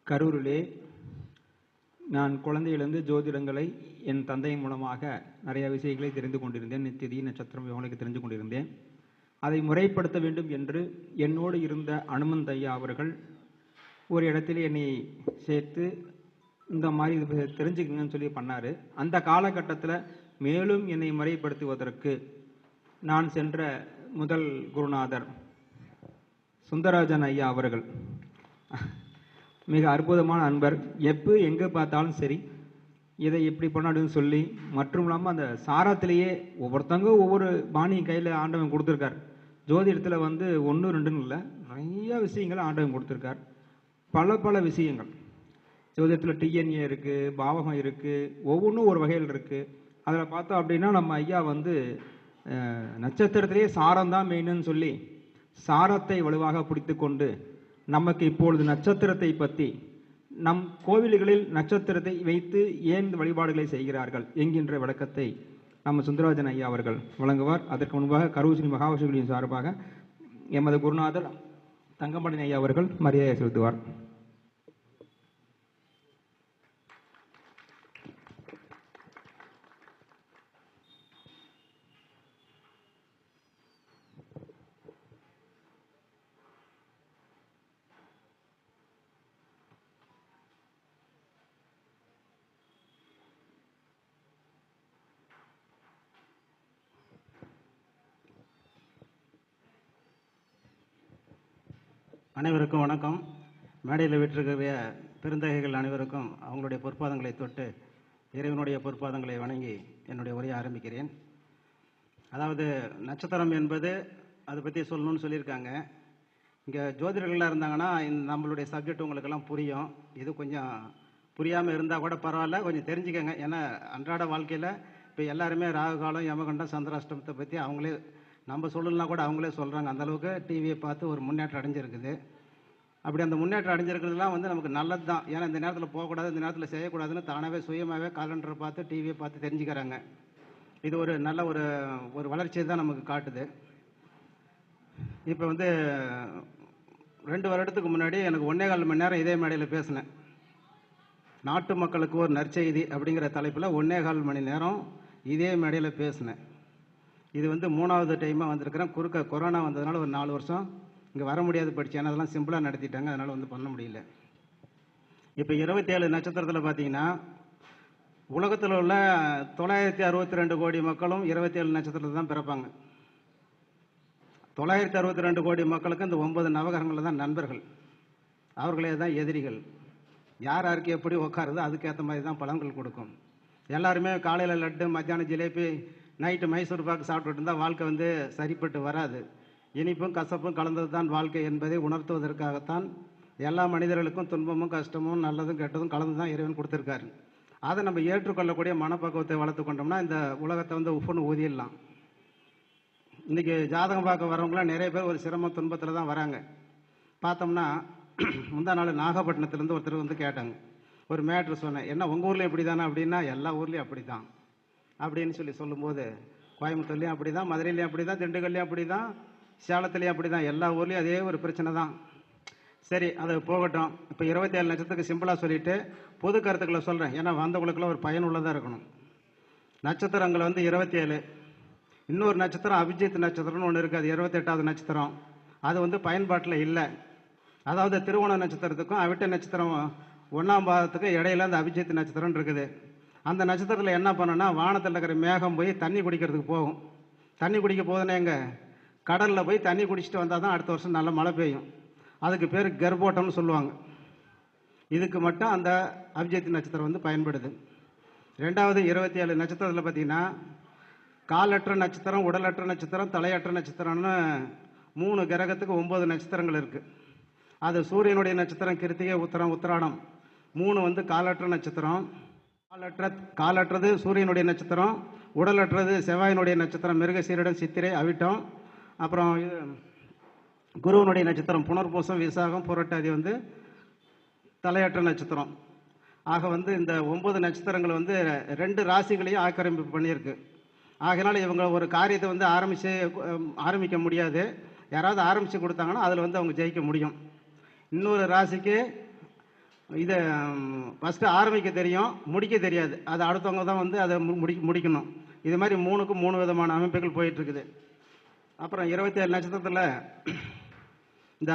கரூரிலே நான் குழந்தையிலிருந்து ஜோதிடங்களை என் தந்தையின் மூலமாக நிறைய விஷயங்களை தெரிந்து கொண்டிருந்தேன். நித்திதி நட்சத்திரம் இவங்களுக்கு தெரிந்து கொண்டிருந்தேன். அதை முறைப்படுத்த வேண்டும் என்று என்னோடு இருந்த அனுமந்த் ஐயா அவர்கள் ஒரு இடத்துல என்னை சேர்த்து இந்த மாதிரி இது தெரிஞ்சுக்கங்கன்னு சொல்லி பண்ணார். அந்த காலகட்டத்தில் மேலும் என்னை முறைப்படுத்துவதற்கு நான் சென்ற முதல் குருநாதர் சுந்தரராஜன் ஐயா அவர்கள் மிக அற்புதமான அன்பர். எப்போ எங்கே பார்த்தாலும் சரி இதை எப்படி பண்ணாடுன்னு சொல்லி, மற்றும் இல்லாமல் அந்த சாரத்திலேயே ஒவ்வொருத்தங்க ஒவ்வொரு பாணி கையில் ஆண்டவன் கொடுத்துருக்கார். ஜோதிடத்தில் வந்து 1 2ன்னு இல்லை, நிறைய விஷயங்களை ஆண்டவன் கொடுத்துருக்கார். பல விஷயங்கள் ஜோதிடத்தில் டிஎன்ஏ இருக்குது, பாவகம் இருக்குது, ஒவ்வொன்றும் ஒரு வகையில் இருக்குது. அதில் பார்த்தோம் அப்படின்னா நம்ம ஐயா வந்து நட்சத்திரத்திலேயே சாரம்தான் மெயின்னு சொல்லி சாரத்தை வலுவாக பிடித்து கொண்டு நமக்கு இப்பொழுது நட்சத்திரத்தை பற்றி நம் கோவில்களில் நட்சத்திரத்தை வைத்து ஏன் வழிபாடுகளை செய்கிறார்கள் என்கின்ற விளக்கத்தை நம்ம சுந்தரராஜன் ஐயா அவர்கள் வழங்குவார். அதற்கு முன்பாக கரூர் ஸ்ரீ மகாவிஷ்ணுவின் சார்பாக எமது குருநாதர் தங்கமணி ஐயா அவர்கள் மரியாதை செலுத்துவார். அனைவருக்கும் வணக்கம். மேடையில் விட்டிருக்கிற பெருந்தகைகள் அனைவருக்கும் அவங்களுடைய பொற்பாதங்களை தொட்டு இறைவனுடைய பொற்பாதங்களை வணங்கி என்னுடைய உரையை ஆரம்பிக்கிறேன். அதாவது நட்சத்திரம் என்பது அதை பற்றி சொல்லணும்னு சொல்லியிருக்காங்க. இங்கே ஜோதிடர்களாக இருந்தாங்கன்னா நம்மளுடைய சப்ஜெக்ட் உங்களுக்கெல்லாம் புரியும். இது கொஞ்சம் புரியாமல் இருந்தால் கூட பரவாயில்ல, கொஞ்சம் தெரிஞ்சுக்கங்க. ஏன்னா அன்றாட வாழ்க்கையில் இப்போ எல்லாருமே ராகு காலம், யமகண்டம், சந்திராஷ்டமத்தை பற்றி அவங்களே நம்ம சொல்லலாம் கூட அவங்களே சொல்கிறாங்க. அந்தளவுக்கு டிவியை பார்த்து ஒரு முன்னேற்றம் அடைஞ்சிருக்குது. அப்படி அந்த முன்னேற்றம் அடைஞ்சிருக்கிறதுலாம் வந்து நமக்கு நல்லது தான். ஏன்னா இந்த நேரத்தில் போகக்கூடாது, இந்த நேரத்தில் செய்யக்கூடாதுன்னு தானாகவே சுயமாகவே காலண்டரை பார்த்து டிவியை பார்த்து தெரிஞ்சுக்கிறாங்க. இது ஒரு நல்ல ஒரு வளர்ச்சியை தான் நமக்கு காட்டுது. இப்போ வந்து 2 வருடத்துக்கு முன்னாடி எனக்கு 1.25 மணி நேரம் இதே மேடையில் பேசினேன். நாட்டு மக்களுக்கு ஒரு நற்செய்தி அப்படிங்கிற தலைப்பில் 1.25 மணி நேரம் இதே மேடையில் பேசினேன். இது வந்து 3வது டைமாக வந்திருக்கிறேன். குறுக்க கொரோனா வந்ததுனால ஒரு 4 வருஷம் இங்கே வர முடியாது படித்தேன். ஏன்னா அதெல்லாம் சிம்பிளாக நடத்திட்டாங்க, அதனால் வந்து பண்ண முடியல. இப்போ 27 நட்சத்திரத்தில் பார்த்தீங்கன்னா உலகத்தில் உள்ள 962 கோடி மக்களும் 27 நட்சத்திரத்தில் தான் பிறப்பாங்க. 962 கோடி மக்களுக்கு இந்த 9 நவகிரகங்களில் தான் நண்பர்கள், அவர்களே தான் எதிரிகள். யார் யாருக்கு எப்படி உட்காருதோ அதுக்கேற்ற மாதிரி தான் பலன்கள் கொடுக்கும். எல்லாருமே காலையில் லட்டு, மத்தியானம் ஜிலேபி, நைட்டு மைசூர் பாக்கு சாப்பிட்டுட்டு இருந்தால் வாழ்க்கை வந்து சரிப்பட்டு வராது. இனிப்பும் கசப்பும் கலந்தது தான் வாழ்க்கை என்பதை உணர்த்துவதற்காகத்தான் எல்லா மனிதர்களுக்கும் துன்பமும் கஷ்டமும் நல்லதும் கெட்டதும் கலந்து தான் இறைவன் கொடுத்துருக்காரு. அதை நம்ம ஏற்றுக்கொள்ளக்கூடிய மனப்பக்குவத்தை வளர்த்து கொண்டோம்னா இந்த உலகத்தை வந்து உப்புன்னு ஊதிடலாம். இன்றைக்கி ஜாதகம் பார்க்க வரவங்களாம் நிறைய பேர் ஒரு சிரம துன்பத்தில் தான் வராங்க. பார்த்தோம்னா முந்தா நாள் நாகப்பட்டினத்துலேருந்து ஒருத்தர் வந்து கேட்டாங்க. ஒரு மேட்ரு சொன்னேன், என்ன உங்கள் ஊரில் எப்படி தானே அப்படின்னா, எல்லா ஊர்லேயும் அப்படி தான் அப்படின்னு சொல்லும்போது, கோயம்புத்தூர்லேயும் அப்படி தான், மதுரையிலையும் அப்படி தான், திண்டுக்கல்லையும் அப்படி தான், சேலத்துலேயும் அப்படி தான், எல்லா ஊர்லேயும் அதே ஒரு பிரச்சனை தான். சரி, அது போகட்டும். இப்போ 27 நட்சத்திரத்துக்கு சிம்பிளாக சொல்லிவிட்டு பொது கருத்துக்களை சொல்கிறேன். ஏன்னா வந்தவங்களுக்குள்ள ஒரு பயனுள்ளதாக இருக்கணும். நட்சத்திரங்கள் வந்து 27. இன்னொரு நட்சத்திரம் அபிஜித் நட்சத்திரம்னு ஒன்று இருக்குது, அது 28வது நட்சத்திரம். அது வந்து பயன்பாட்டில் இல்லை. அதாவது திருவோண நட்சத்திரத்துக்கும் அவிட்ட நட்சத்திரம் 1ஆம் பாதத்துக்கும் இடையில அந்த அபிஜித் நட்சத்திரம் இருக்குது. அந்த நட்சத்திரத்தில் என்ன பண்ணோன்னா, வானத்தில் இருக்கிற மேகம் போய் தண்ணி குடிக்கிறதுக்கு போகும். தண்ணி குடிக்க போதுன்னா எங்கே, கடலில் போய் தண்ணி குடிச்சிட்டு வந்தால் தான் அடுத்த வருஷம் நல்ல மழை பெய்யும். அதுக்கு பேர் கர்ப்போட்டம்னு சொல்லுவாங்க. இதுக்கு மட்டும் அந்த அபிஜித் நட்சத்திரம் வந்து பயன்படுது. 2வது 27 நட்சத்திரத்தில் பார்த்தீங்கன்னா காலற்ற நட்சத்திரம், உடலற்ற நட்சத்திரம், தலையற்ற நட்சத்திரம்னு 3 கிரகத்துக்கு 9 நட்சத்திரங்கள் இருக்குது. அது சூரியனுடைய நட்சத்திரம் கிருத்திகை, உத்திரம், உத்திராடம் 3 வந்து காலற்ற நட்சத்திரம். காலற்றது சூரியனுடைய நட்சத்திரம், உடலற்றது செவ்வாயினுடைய நட்சத்திரம் மிருகசீரிடம், சித்திரை, அவிட்டம். அப்புறம் இது குருவனுடைய நட்சத்திரம் புனர்பூசம், விசாகம், புரட்டாதி வந்து தலையற்ற நட்சத்திரம். ஆக வந்து இந்த 9 நட்சத்திரங்கள் வந்து 2 ராசிகளையும் ஆக்கிரமிப்பு பண்ணியிருக்கு. ஆகையினால இவங்க ஒரு காரியத்தை வந்து ஆரம்பிக்க முடியாது. யாராவது ஆரம்பித்து கொடுத்தாங்கன்னா அதில் வந்து அவங்க ஜெயிக்க முடியும். இன்னொரு ராசிக்கு இதை ஃபஸ்ட்டு ஆரம்பிக்க தெரியும், முடிக்க தெரியாது. அது அடுத்தவங்க தான் வந்து அதை முடிக்கணும். இது மாதிரி 3க்கு 3 விதமான அமைப்புகள் போயிட்டுருக்குது. அப்புறம் 27 நட்சத்திரத்தில் இந்த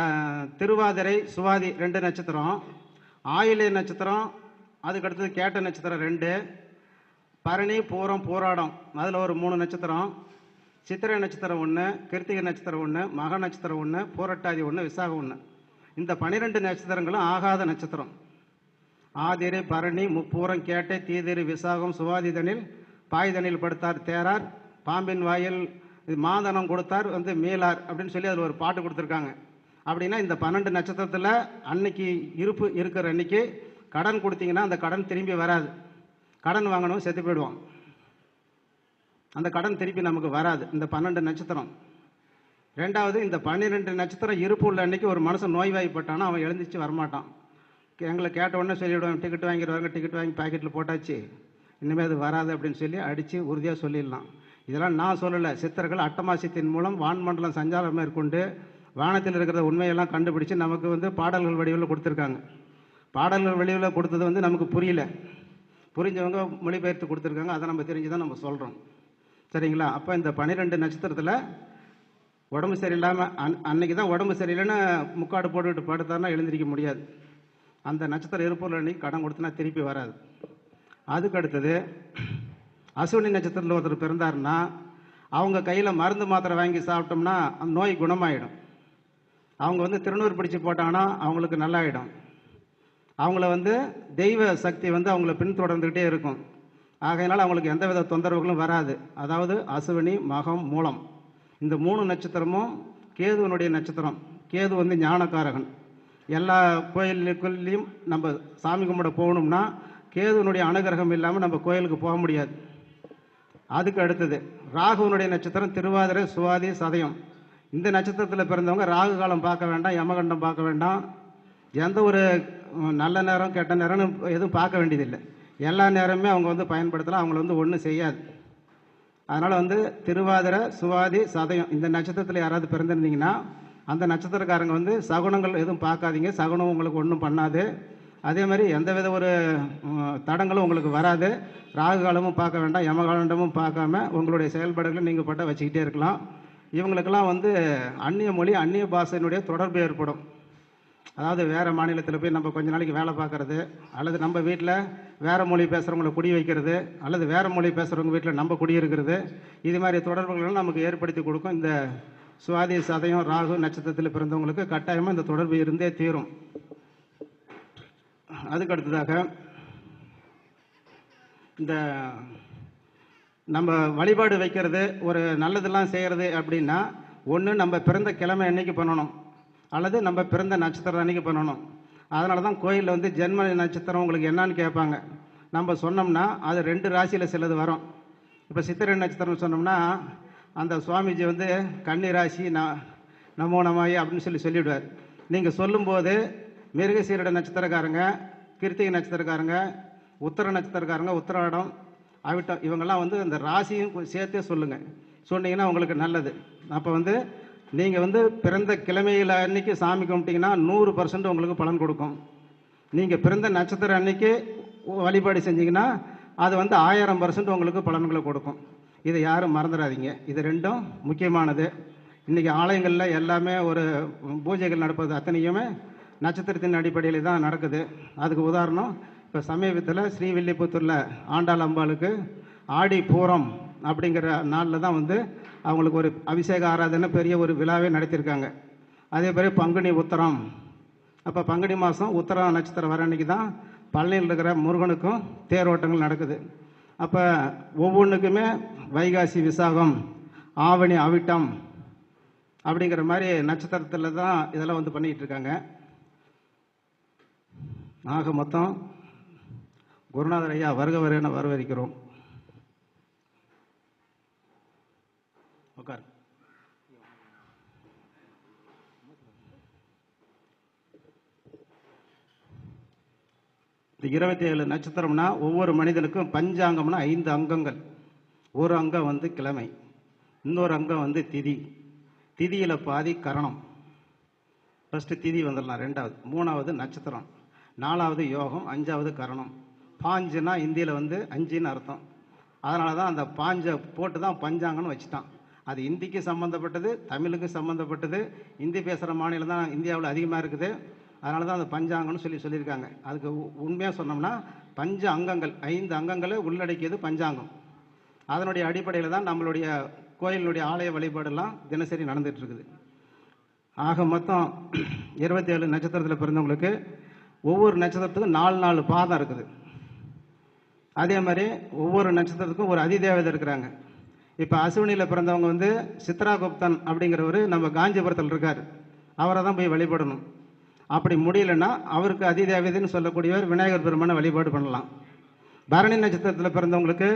திருவாதிரை சுவாதி 2 நட்சத்திரம், ஆயில்ய நட்சத்திரம், அதுக்கடுத்தது கேட்ட நட்சத்திரம் 2, பரணி பூரம் பூராடம் அதில் ஒரு 3 நட்சத்திரம், சித்திரை நட்சத்திரம் 1, கிருத்திகை நட்சத்திரம் 1, மக நட்சத்திரம் 1, பூரட்டாதி 1, விசாகம் 1. இந்த 12 நட்சத்திரங்களும் ஆகாத நட்சத்திரம். ஆதிரை பரணி முப்பூரம் கேட்டை தீதிரி விசாகம் சுவாதிதனில் பாய்தனில் படுத்தார் தேரார் பாம்பின் வாயில் மாதனம் கொடுத்தார் வந்து மீளார் அப்படின்னு சொல்லி அதில் ஒரு பாட்டு கொடுத்துருக்காங்க. அப்படின்னா இந்த 12 நட்சத்திரத்தில் அன்னைக்கு இருப்பு இருக்கிற அன்னைக்கு கடன் கொடுத்தீங்கன்னா அந்த கடன் திரும்பி வராது. கடன் வாங்கணும் செத்து போயிடுவோம், அந்த கடன் திருப்பி நமக்கு வராது. இந்த 12 நட்சத்திரம். ரெண்டாவது, இந்த 12 நட்சத்திரம் இருப்பு உள்ள அன்னைக்கு ஒரு மனுஷன் நோய்வாய்ப்பட்டானா அவன் எழுந்திரிச்சு வரமாட்டான். எங்களை கேட்ட உடனே சொல்லிவிடுவாங்க, டிக்கெட் வாங்கிடுவாங்க, டிக்கெட் வாங்கி பாக்கெட்டில் போட்டாச்சு, இனிமேல் அது வராது அப்படின்னு சொல்லி அடித்து உறுதியாக சொல்லிடலாம். இதெல்லாம் நான் சொல்லலை, சித்தர்கள் அட்டமாசியத்தின் மூலம் வான்மண்டலம் சஞ்சாரம் மேற்கொண்டு வானத்தில் இருக்கிற உண்மையெல்லாம் கண்டுபிடிச்சு நமக்கு வந்து பாடல்கள் வடிவில் கொடுத்துருக்காங்க. பாடல்கள் வடிவில் கொடுத்தது வந்து நமக்கு புரியல, புரிஞ்சவங்க மொழிபெயர்த்து கொடுத்துருக்காங்க. அதை நம்ம தெரிஞ்சு தான் நம்ம சொல்கிறோம். சரிங்களா? அப்போ இந்த 12 நட்சத்திரத்தில் உடம்பு சரியில்லாமல் அன்னைக்கு தான் உடம்பு சரியில்லைன்னு முக்காடு போட்டுக்கிட்டு படுத்தாருன்னா எழுந்திரிக்க முடியாது. அந்த நட்சத்திரம் இருப்பூரில் அன்னைக்கு கடன் கொடுத்தனா திருப்பி வராது. அதுக்கு அடுத்தது அசுவினி நட்சத்திரத்தில் ஒருத்தர் பிறந்தாருன்னா அவங்க கையில் மருந்து மாத்திரை வாங்கி சாப்பிட்டோம்னா அந்த நோய் குணமாயிடும். அவங்க வந்து திருநூறு பிடிச்சி போட்டாங்கன்னா அவங்களுக்கு நல்லாயிடும். அவங்கள வந்து தெய்வ சக்தி வந்து அவங்கள பின்தொடர்ந்துக்கிட்டே இருக்கும். ஆகையினால அவங்களுக்கு எந்த வித தொந்தரவுகளும் வராது. அதாவது அசுவினி மகம் மூலம் இந்த 3 நட்சத்திரமும் கேதுவனுடைய நட்சத்திரம். கேது வந்து ஞானக்காரகன். எல்லா கோயிலுக்குள்ளேயும் நம்ம சாமி கும்பிட போகணும்னா கேதுவனுடைய அனுகிரகம் இல்லாமல் நம்ம கோயிலுக்கு போக முடியாது. அதுக்கு அடுத்தது ராகுவனுடைய நட்சத்திரம் திருவாதிரை சுவாதி சதயம். இந்த நட்சத்திரத்தில் பிறந்தவங்க ராகு காலம் பார்க்க வேண்டாம், யமகண்டம் பார்க்க வேண்டாம், எந்த ஒரு நல்ல நேரம் கெட்ட நேரம்னு எதுவும் பார்க்க வேண்டியதில்லை. எல்லா நேரமே அவங்க வந்து பயன்படுத்தலாம், அவங்கள வந்து ஒன்றும் செய்யாது. அதனால் வந்து திருவாதிரை சுவாதி சதயம் இந்த நட்சத்திரத்தில் யாராவது பிறந்திருந்தீங்கன்னா அந்த நட்சத்திரக்காரங்க வந்து சகுனங்கள் எதுவும் பார்க்காதீங்க, சகுனம் உங்களுக்கு ஒன்றும் பண்ணாது. அதே மாதிரி எந்தவித ஒரு தடங்களும் உங்களுக்கு வராது. ராகு காலமும் பார்க்க வேண்டாம், யமகாலண்டமும் பார்க்காம உங்களுடைய செயல்பாடுகளை நீங்கள் பட்ட வச்சுக்கிட்டே இருக்கலாம். இவங்களுக்கெல்லாம் வந்து அந்நிய மொழி அந்நிய பாஷையினுடைய தொடர்பு ஏற்படும். அதாவது வேறு மாநிலத்தில் போய் நம்ம கொஞ்ச நாளைக்கு வேலை பார்க்குறது, அல்லது நம்ம வீட்டில் வேறு மொழி பேசுகிறவங்களை குடி வைக்கிறது, அல்லது வேறு மொழி பேசுகிறவங்க வீட்டில் நம்ம குடியிருக்கிறது, இது மாதிரி தொடர்புகளும் நமக்கு ஏற்படுத்தி கொடுக்கும். இந்த சுவாதி சதயம் ராகு நட்சத்திரத்தில் பிறந்தவங்களுக்கு கட்டாயமாக இந்த தொடர்பு இருந்தே தீரும். அதுக்கு அடுத்ததாக இந்த நம்ம வழிபாடு வைக்கிறது, ஒரு நல்லதெல்லாம் செய்கிறது அப்படின்னா ஒன்று நம்ம பிறந்த கிழமை அன்னைக்கு பண்ணணும், அல்லது நம்ம பிறந்த நட்சத்திரம் அன்னைக்கு பண்ணணும். அதனால தான் கோயிலில் வந்து ஜென்ம நட்சத்திரம் உங்களுக்கு என்னான்னு கேட்பாங்க. நம்ம சொன்னோம்னா அது 2 ராசியில் சிலது வரும். இப்போ சித்திரை நட்சத்திரம் சொன்னோம்னா அந்த சுவாமிஜி வந்து கன்னி ராசி நமோ நமாயி அப்படின்னு சொல்லிவிடுவார். நீங்கள் சொல்லும்போது மிருகசீரட நட்சத்திரக்காரங்க, கிருத்திகை நட்சத்திரக்காரங்க, உத்தர நட்சத்திரக்காரங்க, உத்தராடம், அவிட்டம், இவங்கெல்லாம் வந்து அந்த ராசியும் சேர்த்தே சொல்லுங்கள். சொன்னீங்கன்னா உங்களுக்கு நல்லது. அப்போ வந்து நீங்கள் வந்து பிறந்த கிழமையில் அன்னைக்கு சாமி கும்பிட்டீங்கன்னா 100% உங்களுக்கு பலன் கொடுக்கும். நீங்கள் பிறந்த நட்சத்திரம் அன்னைக்கு வழிபாடு செஞ்சீங்கன்னா அது வந்து 1000% உங்களுக்கு பலன்களை கொடுக்கும். இதை யாரும் மறந்துடாதீங்க. இது 2ம் முக்கியமானது. இன்றைக்கி ஆலயங்களில் எல்லாமே ஒரு பூஜைகள் நடப்பது அத்தனையுமே நட்சத்திரத்தின் அடிப்படையில் தான் நடக்குது. அதுக்கு உதாரணம் இப்போ சமீபத்தில் ஸ்ரீவில்லிபுத்தூரில் ஆண்டாள் அம்பாளுக்கு ஆடி பூரம் அப்படிங்கிற நாளில் தான் வந்து அவங்களுக்கு ஒரு அபிஷேக ஆராதனை பெரிய ஒரு விழாவே நடத்தியிருக்காங்க. அதே மாதிரி பங்குனி உத்தரம், அப்போ பங்குனி மாதம் உத்தரம் நட்சத்திரம் வர அன்றைக்கி தான் பழனியில் இருக்கிற முருகனுக்கும் தேரோட்டங்கள் நடக்குது. அப்போ ஒவ்வொன்றுக்குமே வைகாசி விசாகம், ஆவணி அவிட்டம் அப்படிங்கிற மாதிரி நட்சத்திரத்தில் தான் இதெல்லாம் வந்து பண்ணிக்கிட்டு இருக்காங்க. ஆக மொத்தம் குருநாதர் ஐயா வருக வருக வரவேற்கிறோம். உட்கார். இந்த 27 நட்சத்திரம்னா ஒவ்வொரு மனிதனுக்கும் பஞ்சாங்கம்னா 5 அங்கங்கள். ஒரு அங்கம் வந்து கிழமை, இன்னொரு அங்கம் வந்து திதி, திதியில் பாதி கரணம். ஃபஸ்ட்டு திதி வந்துடலாம், 2வது, 3வது நட்சத்திரம், 4வது யோகம், 5வது கரணம். பாஞ்சுனா இந்தியில் வந்து 5ன்னு அர்த்தம். அதனால தான் அந்த பாஞ்சை போட்டு தான் பஞ்சாங்கன்னு வச்சுட்டான். அது இந்திக்கு சம்மந்தப்பட்டது, தமிழுக்கு சம்மந்தப்பட்டது. இந்தி பேசுகிற மாநிலம் தான் இந்தியாவில் அதிகமாக இருக்குது. அதனால தான் அந்த பஞ்சாங்கன்னு சொல்லியிருக்காங்க. அதுக்கு உண்மையாக சொன்னோம்னா பஞ்ச அங்கங்கள், 5 அங்கங்களை உள்ளடக்கியது பஞ்சாங்கம். அதனுடைய அடிப்படையில் தான் நம்மளுடைய கோயிலுடைய ஆலய வழிபாடெல்லாம் தினசரி நடந்துட்டு இருக்குது. ஆக மொத்தம் 27 நட்சத்திரத்தில் பிறந்தவங்களுக்கு ஒவ்வொரு நட்சத்திரத்துக்கும் 4 பாதம் இருக்குது. அதே மாதிரி ஒவ்வொரு நட்சத்திரத்துக்கும் ஒரு அதிதேவதை இருக்கிறாங்க. இப்போ அசுவினியில் பிறந்தவங்க வந்து சித்ராகுப்தன் அப்படிங்கிறவர் நம்ம காஞ்சிபுரத்தில் இருக்கார். அவரை தான் போய் வழிபடணும். அப்படி முடியலன்னா அவருக்கு அதிதேவதைன்னு சொல்லக்கூடியவர் விநாயகர் பெருமானை வழிபாடு பண்ணலாம். பரணி நட்சத்திரத்தில் பிறந்தவங்களுக்கு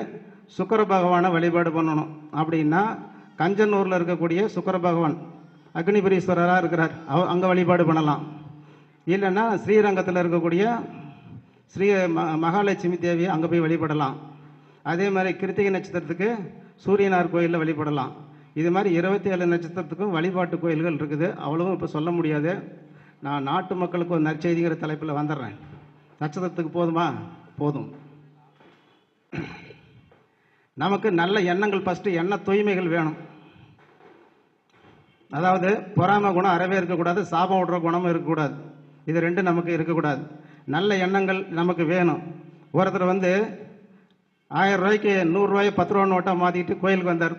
சுக்கிர பகவானை வழிபாடு பண்ணணும். அப்படின்னா கஞ்சனூரில் இருக்கக்கூடிய சுக்கிர பகவான் அக்னிபுரீஸ்வரராக இருக்கிறார், அங்கே வழிபாடு பண்ணலாம். இல்லைன்னா ஸ்ரீரங்கத்தில் இருக்கக்கூடிய ஸ்ரீ மகாலட்சுமி தேவியை அங்கே போய் வழிபடலாம். அதே மாதிரி கிருத்திகை நட்சத்திரத்துக்கு சூரியனார் கோயிலில் வழிபடலாம். இது மாதிரி 27 நட்சத்திரத்துக்கும் வழிபாட்டு கோயில்கள் இருக்குது. அவ்வளவும் இப்போ சொல்ல முடியாது. நான் நாட்டு மக்களுக்கு ஒரு நற்செய்திங்கிற தலைப்பில் வந்துடுறேன். நட்சத்திரத்துக்கு போதுமா? போதும். நமக்கு நல்ல எண்ணங்கள் ஃபஸ்ட்டு, எண்ண தூய்மைகள் வேணும். அதாவது பொறாமை குணம் அறவே இருக்கக்கூடாது, சாபம் விடுற குணமும் இருக்கக்கூடாது. இது 2 நமக்கு இருக்கக்கூடாது. நல்ல எண்ணங்கள் நமக்கு வேணும். ஒருத்தர் வந்து 1000 ரூபாய்க்கு 100 ரூபாயை 10 ரூபா நோட்டாக மாற்றிக்கிட்டு கோயிலுக்கு வந்தார்.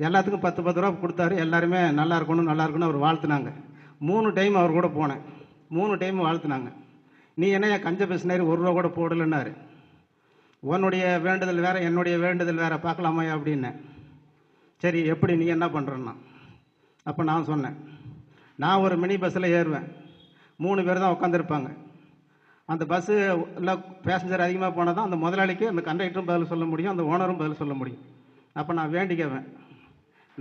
எல்லாத்துக்கும் 10 ரூபா கொடுத்தாரு. எல்லாருமே நல்லா இருக்கணும் நல்லா இருக்கணும் அவர் வாழ்த்துனாங்க. 3 டைம் அவர் கூட போனேன். 3 டைம் வாழ்த்துனாங்க. நீ என்ன கஞ்ச பேசினாரு, 1 ரூபா கூட போடலைன்னாரு. உன்னுடைய வேண்டுதல் வேற, என்னுடைய வேண்டுதல் வேற, பார்க்கலாமையா அப்படின்னேன். சரி எப்படி நீ என்ன பண்ணுறன்னா, அப்போ நான் சொன்னேன், நான் ஒரு மினி பஸ்ஸில் ஏறுவேன். 3 பேர் தான் உட்காந்துருப்பாங்க. அந்த பஸ்ஸு இல்லை பேசஞ்சர் அதிகமாக போனால் தான் அந்த முதலாளிக்கு அந்த கண்டக்டரும் பதில் சொல்ல முடியும், அந்த ஓனரும் பதில் சொல்ல முடியும். அப்போ நான் வேண்டிக்குவேன்,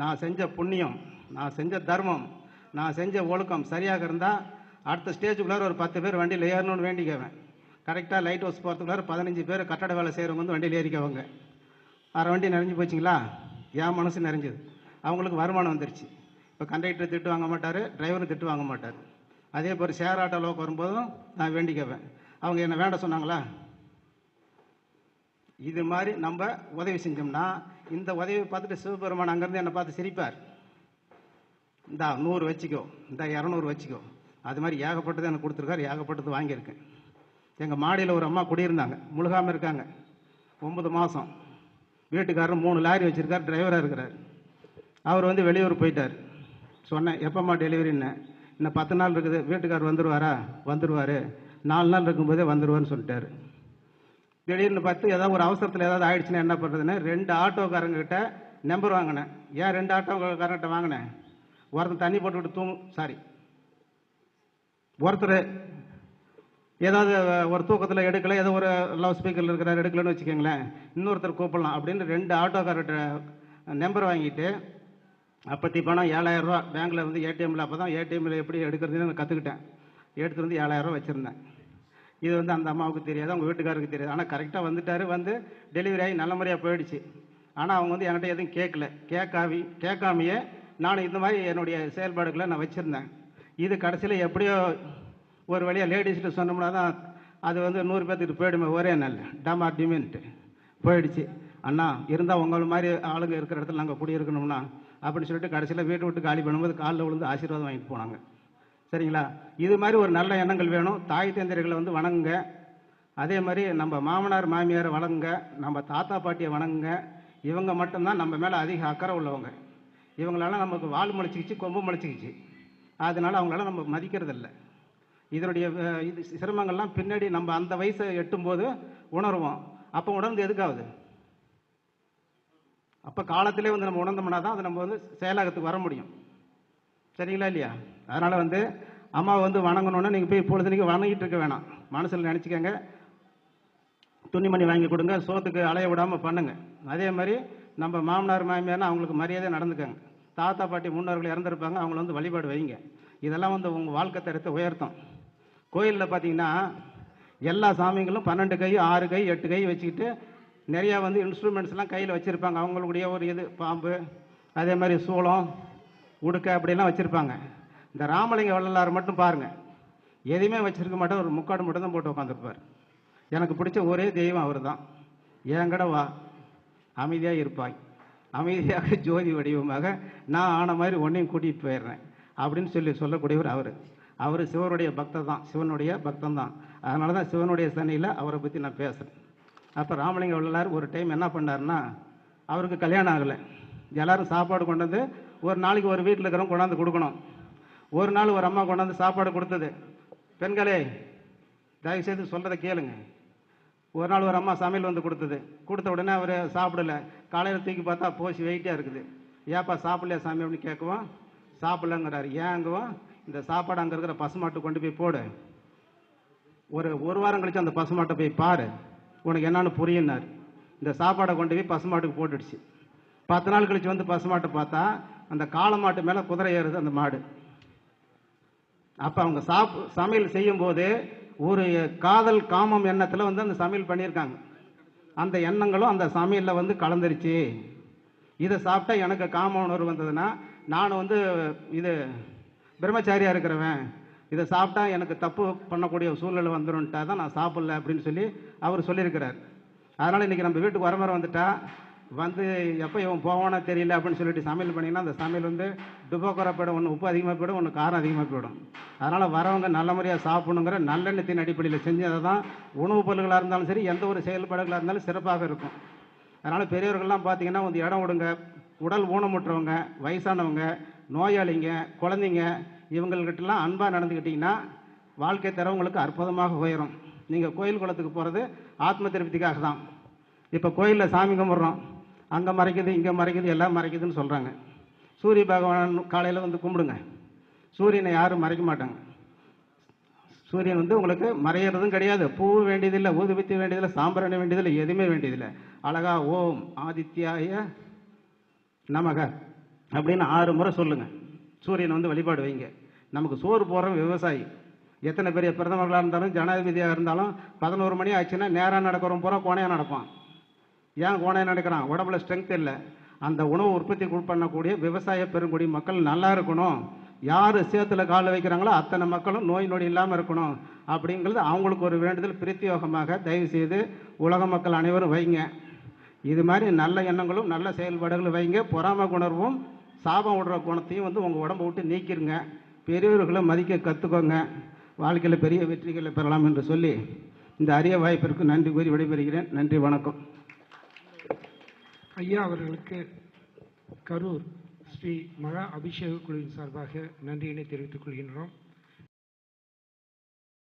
நான் செஞ்ச புண்ணியம், நான் செஞ்ச தர்மம், நான் செஞ்ச ஒழுக்கம் சரியாக இருந்தால் அடுத்த ஸ்டேஜுக்குள்ளார ஒரு 10 பேர் வண்டியில் ஏறணும்னு வேண்டிக்குவேன். கரெக்டாக லைட் ஹவுஸ் போகிறதுக்குள்ளார 15 பேர் கட்டட வேலை செய்கிறவங்க வந்து வண்டியில் ஏறிக்கவங்க. அரை வண்டி நிறைஞ்சு போச்சுங்களா? என் மனசு நிறைஞ்சது. அவங்களுக்கு வருமானம் வந்துருச்சு. இப்போ கண்டக்டர் திட்டு வாங்க மாட்டார், டிரைவரும் திட்டு வாங்க மாட்டார். அதே போல் ஷேர் ஆட்டோவில் வரும்போதும் நான் வேண்டிக்குவேன். அவங்க என்னை வேண்ட சொன்னாங்களா? இது மாதிரி நம்ம உதவி செஞ்சோம்னா இந்த உதவி பார்த்துட்டு சிவபெருமான் அங்கேருந்து என்னை பார்த்து சிரிப்பார். இந்த 100 வச்சுக்கோ, இந்த 200 வச்சுக்கோ. அது மாதிரி ஏகப்பட்டது எனக்கு கொடுத்துருக்காரு, ஏகப்பட்டது வாங்கியிருக்கேன். எங்கள் மாடியில் ஒரு அம்மா குடியிருந்தாங்க, முழுகாமல் இருக்காங்க. 9 மாதம். வீட்டுக்காரர் 3 லாரி வச்சுருக்கார், டிரைவராக இருக்கிறார். அவர் வந்து வெளியூர் போயிட்டார். சொன்னேன், எப்போம்மா டெலிவரின்னு? இன்னும் 10 நாள் இருக்குது. வீட்டுக்காரர் வந்துடுவாரா? வந்துடுவார். 4 நாள் இருக்கும்போதே வந்துடுவார்னு சொல்லிட்டார். திடீர்னு பார்த்து ஏதாவது ஒரு அவசரத்தில் ஏதாவது ஆயிடுச்சுன்னா என்ன பண்ணுறதுன்னு 2 ஆட்டோக்காரங்கிட்ட நம்பர் வாங்கினேன். ஏன் 2 ஆட்டோக்காரங்கிட்ட வாங்கினேன்? ஒருத்தர் தண்ணி போட்டுக்கிட்டு ஒருத்தர் ஏதாவது ஒரு தூக்கத்தில் எடுக்கலை, ஏதோ ஒரு லவ் ஸ்பீக்கரில் இருக்கிறார் எடுக்கலன்னு வச்சுக்கோங்களேன், இன்னொருத்தர் கூப்பிடலாம் அப்படின்னு 2 ஆட்டோக்காரர்கிட்ட நம்பர் வாங்கிட்டு, அப்பத்தி பணம் 7000 ரூபா பேங்க்கில் வந்து ஏடிஎம்மில், அப்போ தான் ஏடிஎம்மில் எப்படி எடுக்கிறதுன்னு நான் கற்றுக்கிட்டேன். எடுத்துகிட்டு வந்து 7000 ரூபா வச்சுருந்தேன். இது வந்து அந்த அம்மாவுக்கு தெரியாது, அவங்க வீட்டுக்காரருக்கு தெரியாது. ஆனால் கரெக்டாக வந்துட்டார். வந்து டெலிவரி ஆகி நல்ல முறையாக போயிடுச்சு. ஆனால் அவங்க வந்து என்கிட்ட எதுவும் கேட்காமையே நான் இந்த மாதிரி என்னுடைய செயல்பாடுகளை நான் வச்சுருந்தேன். இது கடைசியில் எப்படியோ ஒரு வழியாக லேடிஸ்கிட்ட சொன்னோம்னா தான் அது வந்து 100 பேர்த்துக்கு போயிடுமே ஒரே நாள். டிமென்ட்டு போயிடுச்சு. அண்ணா இருந்தால் உங்களை மாதிரி ஆளுங்க இருக்கிற இடத்துல நாங்கள் குடியிருக்கணும்னா அப்படின்னு சொல்லிட்டு கடைசியில் வீட்டை விட்டு காலி பண்ணும்போது காலில் விழுந்து ஆசீர்வாதம் வாங்கிட்டு போனாங்க. சரிங்களா? இது மாதிரி ஒரு நல்ல எண்ணங்கள் வேணும். தாய் தந்தையர்களை வந்து வணங்குங்க. அதே மாதிரி நம்ம மாமனார் மாமியாரை வணங்குங்க, நம்ம தாத்தா பாட்டியை வணங்குங்க. இவங்க மட்டும்தான் நம்ம மேலே அதிக அக்கறை உள்ளவங்க. இவங்களால நமக்கு வால் முளைச்சிக்கிச்சு, கொம்பு முளைச்சிக்கிச்சு. அதனால அவங்களால நம்ம மதிக்கிறதில்லை. இதனுடைய இது சிரமங்கள்லாம் பின்னாடி நம்ம அந்த வயசை எட்டும்போது உணர்வோம். அப்போ உணர்ந்து எதுக்காகுது? அப்போ காலத்திலே வந்து நம்ம உணர்ந்தோம்னா தான் அது நம்ம வந்து செயலாகத்துக்கு வர முடியும். சரிங்களா இல்லையா? அதனால் வந்து அம்மாவை வந்து வணங்கணுன்னா நீங்கள் போய் பொழுதுனைக்கு வணங்கிட்டு இருக்க வேணாம். மனசில் நினச்சிக்கங்க. துணிமணி வாங்கி கொடுங்க, சோத்துக்கு அலைய விடாமல் பண்ணுங்க. அதே மாதிரி நம்ம மாமனார் மாமியார்னா அவங்களுக்கு மரியாதை நடந்துக்கங்க. தாத்தா பாட்டி முன்னோர்கள் இறந்துருப்பாங்க, அவங்கள வந்து வழிபாடு வைங்க. இதெல்லாம் வந்து உங்கள் வாழ்க்கை தரத்தை உயர்த்தும். கோயிலில் பார்த்தீங்கன்னா எல்லா சாமிங்களும் 12 கை 6 கை 8 கை வச்சுக்கிட்டு நிறையா வந்து இன்ஸ்ட்ருமெண்ட்ஸ்லாம் கையில் வச்சுருப்பாங்க. அவங்களுடைய ஒரு இது பாம்பு, அதே மாதிரி சூளம், உடுக்கை அப்படிலாம் வச்சுருப்பாங்க. இந்த ராமலிங்க வள்ளலார் மட்டும் பாருங்கள், எதையுமே வச்சிருக்க மாட்டார், ஒரு முக்காடு மட்டும் தான் போட்டு உட்காந்துருப்பார். எனக்கு பிடிச்ச ஒரே தெய்வம் அவர் தான். என்கட வா, அமைதியாக இருப்பாய், அமைதியாக ஜோதி வடிவமாக நான் ஆன மாதிரி ஒன்றையும் கூட்டிகிட்டு போயிடுறேன் அப்படின்னு சொல்லக்கூடியவர் அவர். அவர் சிவனுடைய பக்தர் தான், சிவனுடைய பக்தன் தான். அதனால தான் சிவனுடைய சன்னியில் அவரை பற்றி நான் பேசுகிறேன். அப்போ ராமலிங்க வள்ளலார் ஒரு டைம் என்ன பண்ணாருன்னா, அவருக்கு கல்யாணம் ஆகலை. எல்லோரும் சாப்பாடு கொண்டு வந்து ஒரு நாளைக்கு ஒரு வீட்டில் இருக்கிறவங்க கொண்டாந்து கொடுக்கணும். ஒரு நாள் ஒரு அம்மா கொண்டாந்து சாப்பாடு கொடுத்தது. பெண்களே தயவுசெய்து சொல்கிறத கேளுங்க. ஒரு நாள் ஒரு அம்மா சமையல் வந்து கொடுத்தது. கொடுத்த உடனே அவர் சாப்பிடல. காலையில் தூக்கி பார்த்தா போசி வெயிட்டாக இருக்குது. ஏப்பா சாப்பிடலையா சாமி அப்படின்னு கேட்குவோம். சாப்பிடலங்கிறாரு. ஏங்குவோம், இந்த சாப்பாடு அங்கே இருக்கிற பசுமாட்டை கொண்டு போய் போடு, ஒரு வாரம் கழிச்சு அந்த பசுமாட்டை போய் பாரு, உனக்கு என்னன்னு புரியுன்னாரு. இந்த சாப்பாடை கொண்டு போய் பசுமாட்டுக்கு போட்டுடுச்சு. 10 நாள் கழிச்சு வந்து பசுமாட்டை பார்த்தா அந்த காளை மாட்டு மேலே குதிரை ஏறுது அந்த மாடு. அப்போ அவங்க சமையல் செய்யும் போது ஒரு காதல் காமம் எண்ணத்தில் வந்து அந்த சமையல் பண்ணியிருக்காங்க. அந்த எண்ணங்களும் அந்த சமையலில் வந்து கலந்துருச்சு. இதை சாப்பிட்டா எனக்கு காம உணர்வு வந்ததுன்னா நான் வந்து இது பிரம்மச்சாரியாக இருக்கிறவன், இதை சாப்பிட்டா எனக்கு தப்பு பண்ணக்கூடிய சூழ்நிலை வந்துடும்ட்டா தான் நான் சாப்பிடல அப்படின்னு சொல்லி அவர் சொல்லியிருக்கிறார். அதனால் இன்றைக்கி நம்ம வீட்டுக்கு வரமுறை வந்துட்டா வந்து எப்போ இவன் போவானோ தெரியல அப்படின்னு சொல்லிட்டு சமையல் பண்ணிங்கன்னா அந்த சமையல் வந்து டுபோக்கரை போயிடும், ஒன்று உப்பு அதிகமாக போயிடும், ஒன்று காரம் அதிகமாக போயிடும். அதனால் வரவங்க நல்ல முறையாக சாப்பிடணுங்கிற நல்லெண்ணத்தின் அடிப்படையில் செஞ்சதை தான் உணவுப் பொருள்களாக இருந்தாலும் சரி, எந்த ஒரு செயல்பாடுகளாக இருந்தாலும் சிறப்பாக இருக்கும். அதனால் பெரியவர்கள்லாம் பார்த்தீங்கன்னா வந்து இடம் விடுங்க. உடல் ஊனமுற்றவங்க, வயசானவங்க, நோயாளிங்க, குழந்தைங்க, இவங்கள்கிட்டலாம் அன்பாக நடந்துக்கிட்டிங்கன்னா வாழ்க்கை தரவங்களுக்கு அற்புதமாக உயரும். நீங்கள் கோயில் குளத்துக்கு போகிறது ஆத்ம திருப்திக்காக தான். இப்போ கோயிலில் சாமி கும்பிட்றோம், அங்கே மறைக்குது, இங்கே மறைக்குது, எல்லாம் மறைக்குதுன்னு சொல்கிறாங்க. சூரிய பகவான் காலையில் வந்து கும்பிடுங்க. சூரியனை யாரும் மறைக்க மாட்டாங்க. சூரியன் வந்து உங்களுக்கு மறையிறதும் கிடையாது. பூ வேண்டியதில்லை, ஊதுபத்தி வேண்டியதில்லை, சாம்பிராணி வேண்டியதில்லை, எதுவுமே வேண்டியதில்லை. அழகா ஓம் ஆதித்யாய நமக அப்படின்னு 6 முறை சொல்லுங்கள். சூரியனை வந்து வழிபாடு வைங்க. நமக்கு சோறு போடுறோம் விவசாயி. எத்தனை பெரிய பிரதமர்களாக இருந்தாலும் ஜனாதிபதியாக இருந்தாலும் 11 மணி ஆச்சுன்னா நேராக நடக்கிறோம் பூரா கோணையாக நடப்பான். ஏன் கோணையாக நடக்கிறான்? உடம்புல ஸ்ட்ரென்த் இல்லை. அந்த உணவு உற்பத்தி பண்ணக்கூடிய விவசாய பெருங்குடி மக்கள் நல்லா இருக்கணும். யார் சேத்துல கால் வைக்கிறாங்களோ அத்தனை மக்களும் நோய் நொடி இல்லாமல் இருக்கணும் அப்படிங்கிறது அவங்களுக்கு ஒரு வேண்டுதல். பிரத்யோகமாக தயவு செய்து உலக மக்கள் அனைவரும் வைங்க. இது மாதிரி நல்ல எண்ணங்களும் நல்ல செயல்பாடுகளும் வைங்க. பொறாமை குணர்வும் சாபம் விடுற குணத்தையும் வந்து உங்கள் உடம்பை விட்டு நீக்கிருங்க. பெரியவர்களை மதிக்க கற்றுக்கோங்க. வாழ்க்கையில் பெரிய வெற்றிகளை பெறலாம் என்று சொல்லி இந்த அரிய வாய்ப்பிற்கு நன்றி கூறி விடைபெறுகிறேன். நன்றி, வணக்கம். ஐயா அவர்களுக்கு கரூர் ஸ்ரீ மகா அபிஷேக குழுவின் சார்பாக நன்றியினை தெரிவித்துக் கொள்கின்றோம்.